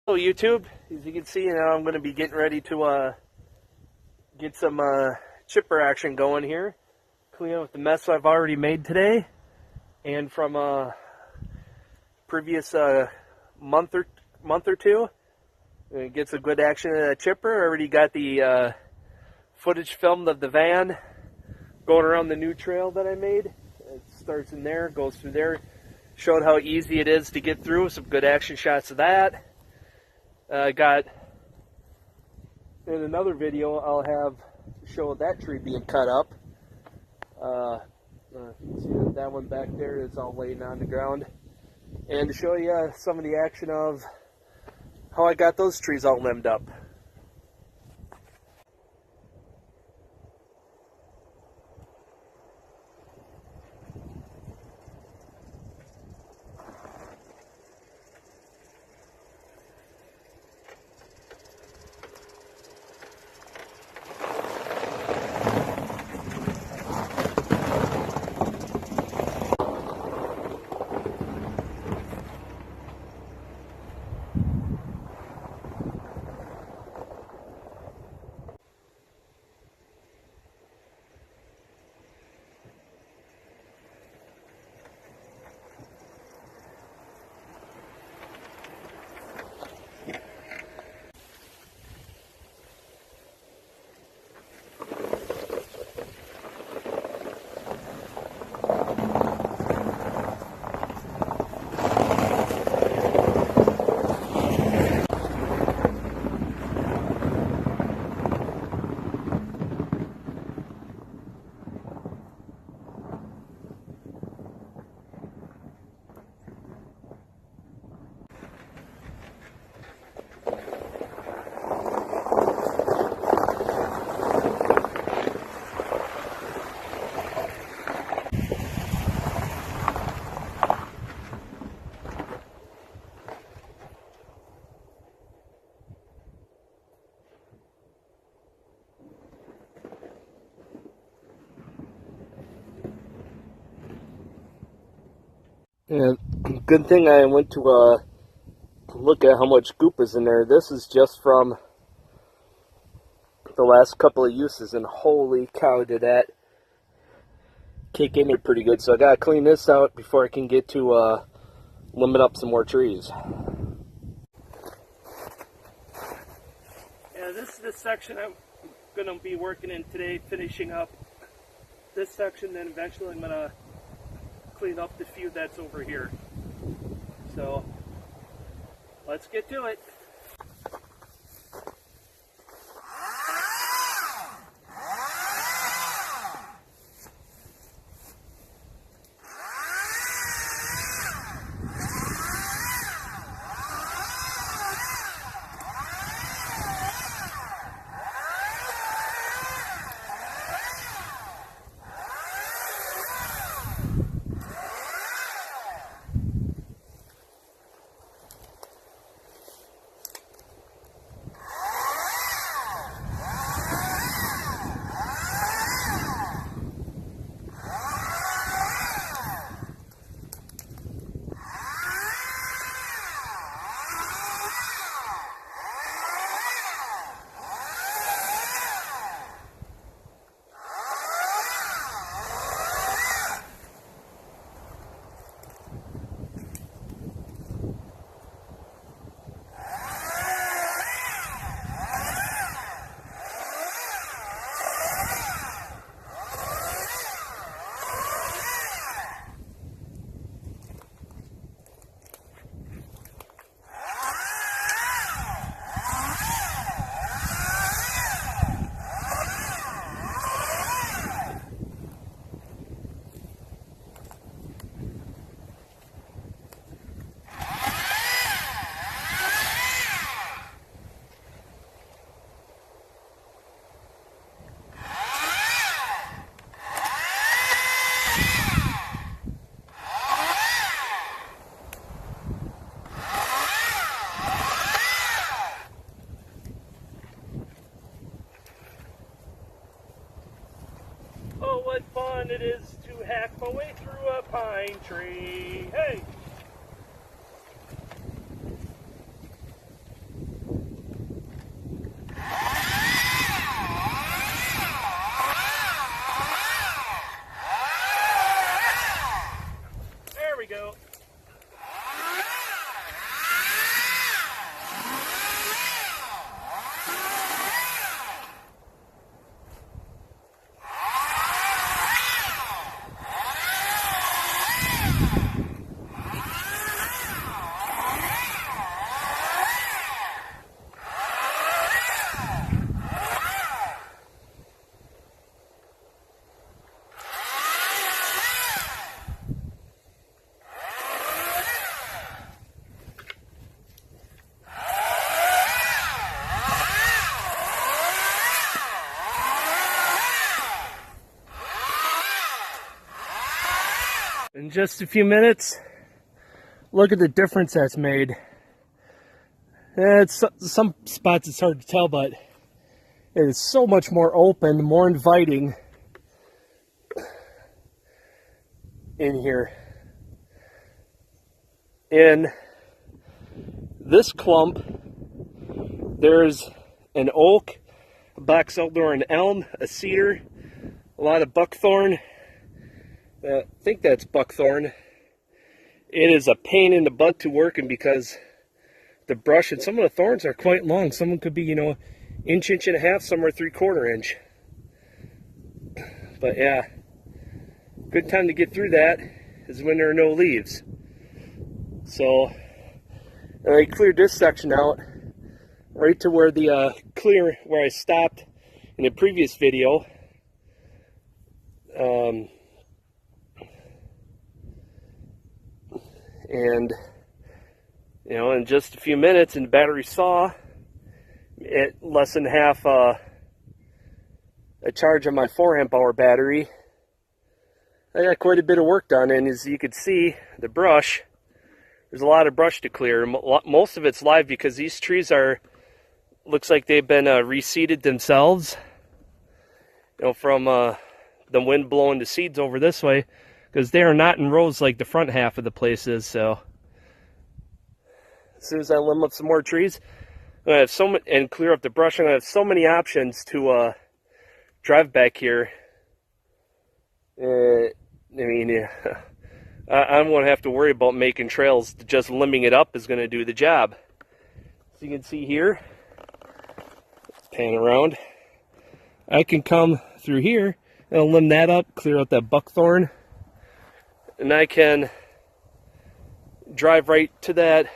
Hello YouTube, as you can see now I'm going to be getting ready to get some chipper action going here. Clean up the mess I've already made today and from previous month or two. Get some good action in that chipper. I already got the footage filmed of the van going around the new trail that I made. It starts in there, goes through there. Showed how easy it is to get through. Some good action shots of that. I got in another video I'll have show that tree being cut up. You can see that one back there is all laying on the ground, and to show you some of the action of how I got those trees all limbed up. And good thing I went to look at how much goop is in there. This is just from the last couple of uses, and holy cow, did that kick in there pretty good. So I gotta clean this out before I can get to limit up some more trees. Yeah, this is the section I'm gonna be working in today, finishing up this section. Then eventually I'm gonna clean up the few that's over here. So let's get to it. What fun it is to hack my way through a pine tree. Hey! just a few minutes, look at the difference that's made. It's some spots it's hard to tell, but it is so much more open, more inviting in here. In this clump, there's an oak, a box elder, an elm, a cedar, a lot of buckthorn. I think that's buckthorn. It is a pain in the butt to work in because the brush and some of the thorns are quite long. Some of them could be, inch and a half, some are 3/4 inch. But yeah, good time to get through that is when there are no leaves. So I cleared this section out right to where the where I stopped in the previous video. And in just a few minutes, in the battery saw, at less than half a charge on my 4 amp-hour battery, I got quite a bit of work done. And as you can see, the brush, there's a lot of brush to clear. Most of it's live because these trees looks like they've been reseeded themselves, from the wind blowing the seeds over this way, because they are not in rows like the front half of the place is. So as soon as I limb up some more trees, I'm gonna have and clear up the brush, I'm gonna have so many options to drive back here. I don't want to have to worry about making trails. Just limbing it up is going to do the job. So you can see here, pan around, I can come through here and limb that up, clear out that buckthorn, and I can drive right to that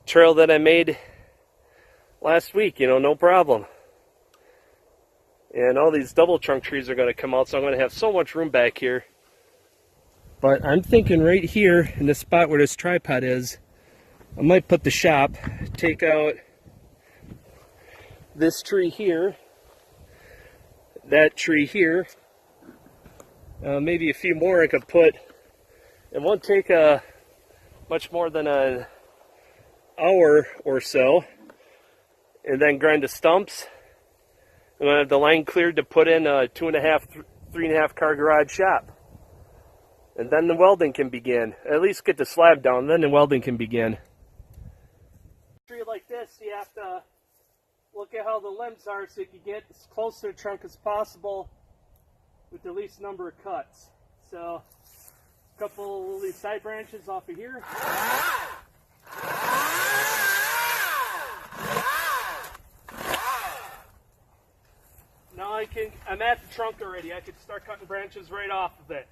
trail that I made last week, no problem. And all these double trunk trees are going to come out, so I'm going to have so much room back here. But I'm thinking right here in the spot where this tripod is, I might put the shop, take out this tree here, that tree here, maybe a few more I could put. It won't take much more than an hour or so, and then grind the stumps. I'm going to have the line cleared to put in a 2.5, 3.5 car garage shop. And then the welding can begin. At least get the slab down, then the welding can begin. A tree like this, you have to look at how the limbs are so you can get as close to the trunk as possible with the least number of cuts. So, a couple of these side branches off of here. Now I'm at the trunk already. I can start cutting branches right off of it.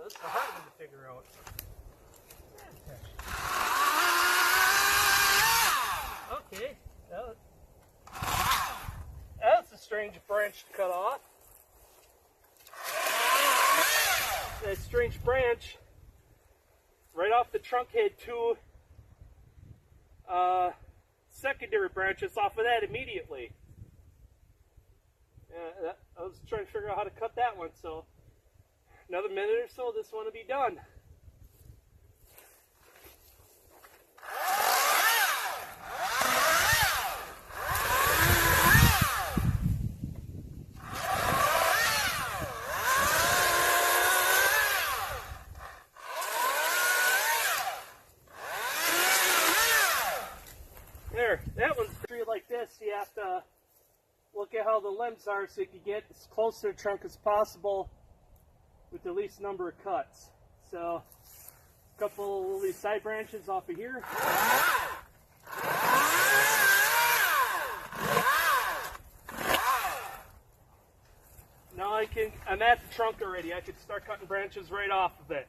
This is a hard one to figure out. Okay, that's a strange branch to cut off. That strange branch, right off the trunk, had two secondary branches off of that immediately. I was trying to figure out how to cut that one, so another minute or so, this one will be done. There, that one's a tree like this. You have to look at how the limbs are so you can get as close to the trunk as possible with the least number of cuts. So, a couple of these side branches off of here. Now I'm at the trunk already. I could start cutting branches right off of it.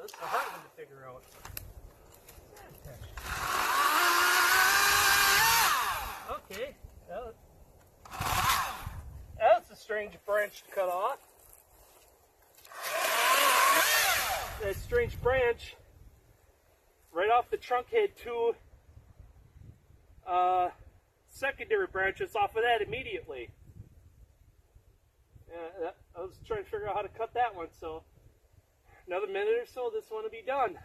This is a hard one to figure out. Okay. That's a strange branch to cut off. That strange branch, right off the trunk, had two secondary branches off of that immediately. I was trying to figure out how to cut that one, so another minute or so, this one will be done.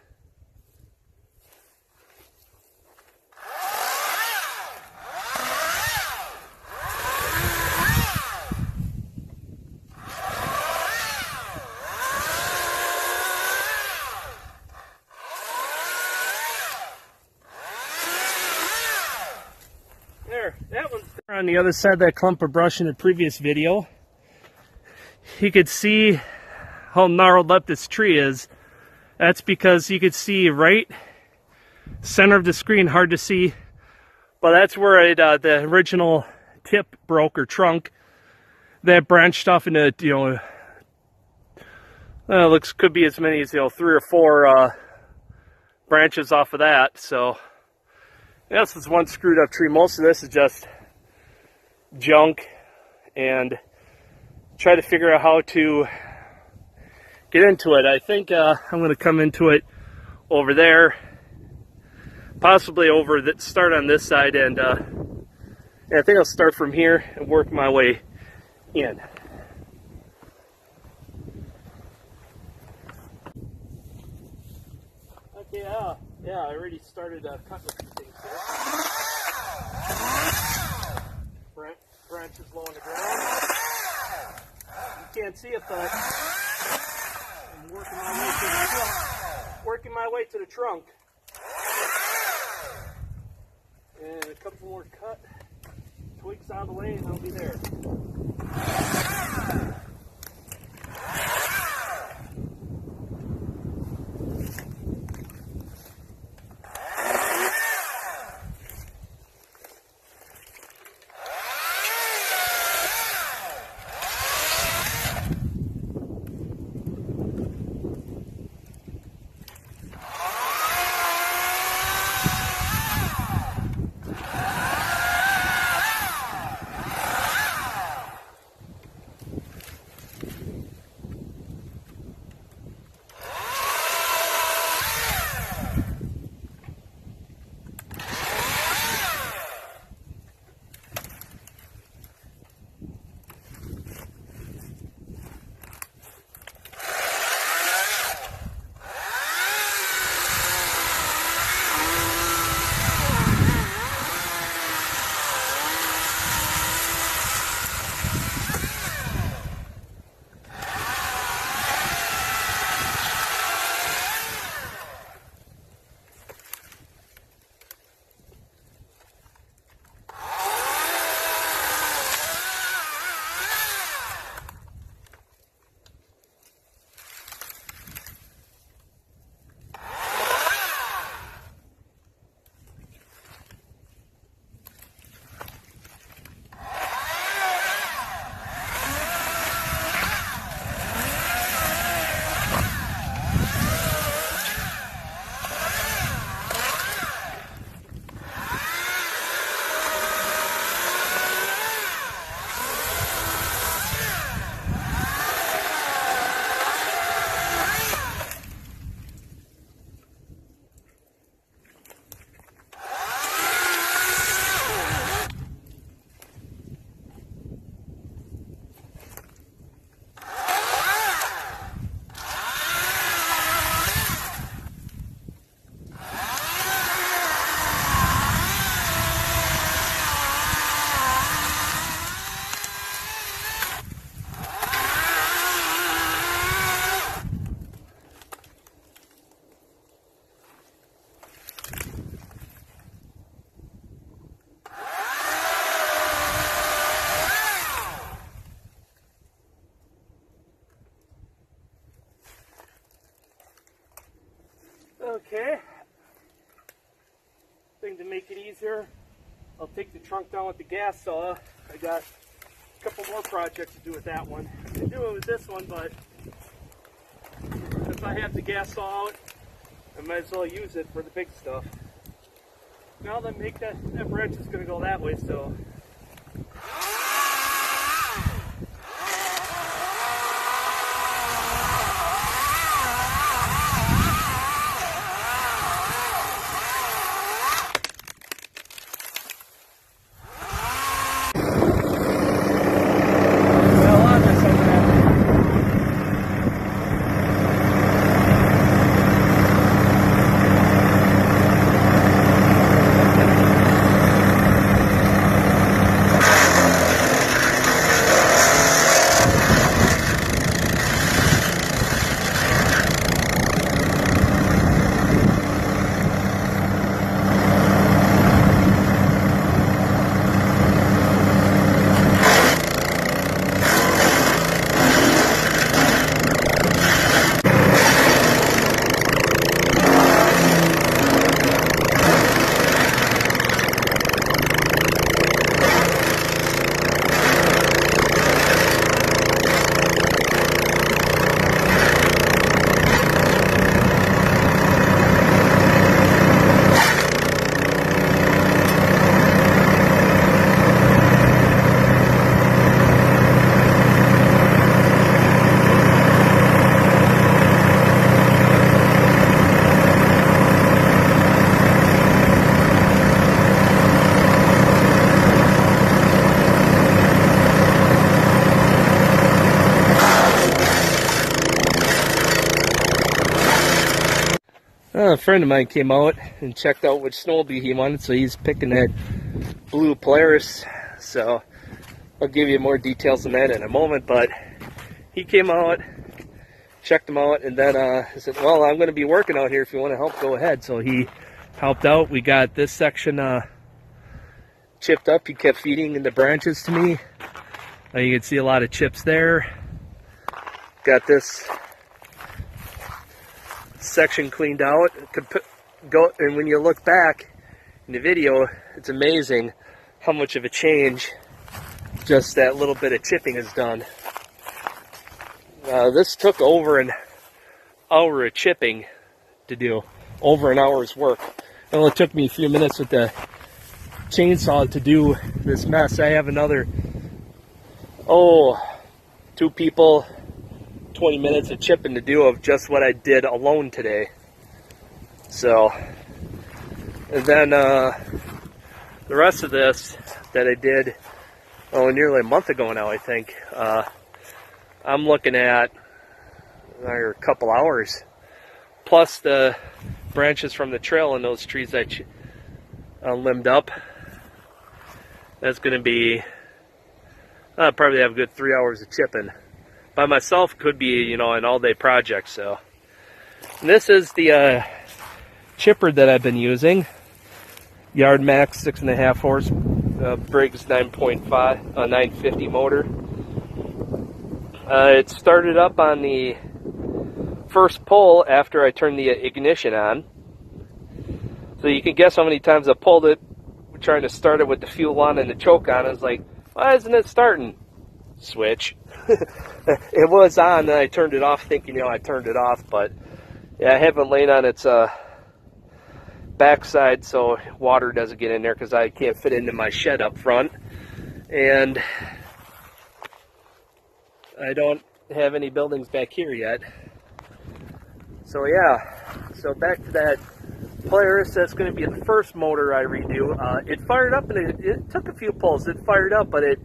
There, that one's on the other side of that clump of brush in the previous video. You could see how gnarled up this tree is. That's because you could see right center of the screen, hard to see, but that's where the original tip broke, or trunk, that branched off into, could be as many as 3 or 4 branches off of that. So yeah, this is one screwed up tree. Most of this is just junk, and try to figure out how to get into it. I think I'm going to come into it over there, possibly start on this side, and I think I'll start from here and work my way in. Okay, yeah, I already started cutting a few things here. Branches low on the ground. You can't see it, but I'm working my way to the trunk. And a couple more cut twigs out of the way, and I'll be there. thing to make it easier, I'll take the trunk down with the gas saw. I got a couple more projects to do with that one. I can do it with this one, but if I have the gas saw out, I might as well use it for the big stuff. Now that make that branch is going to go that way, so. A friend of mine came out and checked out which snowmobile he wanted, so he's picking that blue Polaris. So I'll give you more details on that in a moment, but he came out, checked him out, and then I said, well, I'm going to be working out here. If you want to help, go ahead. So he helped out. We got this section chipped up. He kept feeding in the branches to me. You can see a lot of chips there. Got this section cleaned out. And when you look back in the video, it's amazing how much of a change just that little bit of chipping has done. This took over an hour of chipping to do, over an hour's work. It only took me a few minutes with the chainsaw to do this mess. I have another, 2 people, 20 minutes of chipping to do of just what I did alone today. So, and then the rest of this that I did, nearly a month ago now, I think, I'm looking at a couple hours, plus the branches from the trail and those trees I limbed up. That's going to be, I'll probably have a good 3 hours of chipping. By myself, could be, an all-day project. So, and this is the chipper that I've been using. YardMax 6.5 horse, Briggs 950 motor. It started up on the first pull after I turned the ignition on. So you can guess how many times I pulled it, trying to start it with the fuel on and the choke on. I was like, why isn't it starting? Switch. It was on, and I turned it off thinking, I turned it off, but yeah, I haven't laid on its backside so water doesn't get in there because I can't fit into my shed up front, and I don't have any buildings back here yet. So yeah, so back to that Polaris. That's going to be the first motor I redo. It fired up, and it took a few pulls. It fired up, but it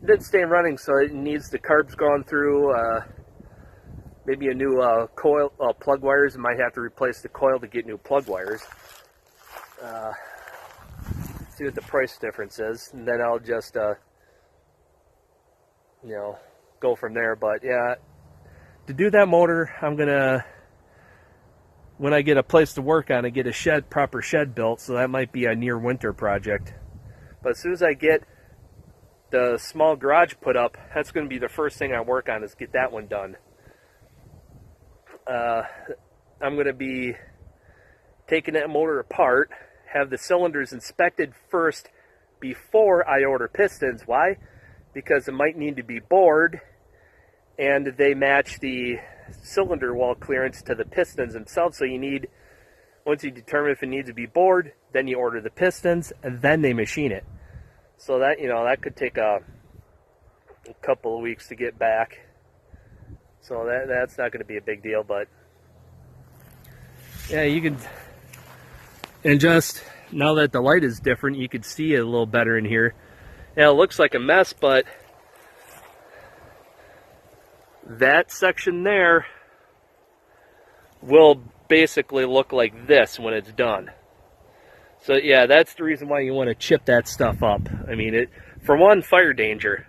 didn't stay running, so it needs the carbs gone through, maybe a new coil, plug wires. I might have to replace the coil to get new plug wires. See what the price difference is, and then I'll just, go from there. But yeah, to do that motor, I'm gonna, when I get a place to work on, I get a proper shed built, so that might be a near winter project. But as soon as I get the small garage put up, that's going to be the first thing I work on, is get that one done. I'm going to be taking that motor apart, have the cylinders inspected first before I order pistons. Why? Because it might need to be bored, and they match the cylinder wall clearance to the pistons themselves. So you need, once you determine if it needs to be bored, then you order the pistons, and then they machine it. So that, you know, that could take a couple of weeks to get back. So that's not going to be a big deal, but yeah, you can, and just now that the light is different, you can see it a little better in here. Yeah, it looks like a mess, but that section there will basically look like this when it's done. So yeah, that's the reason why you want to chip that stuff up. I mean, it, for one, fire danger,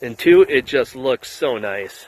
and two, it just looks so nice.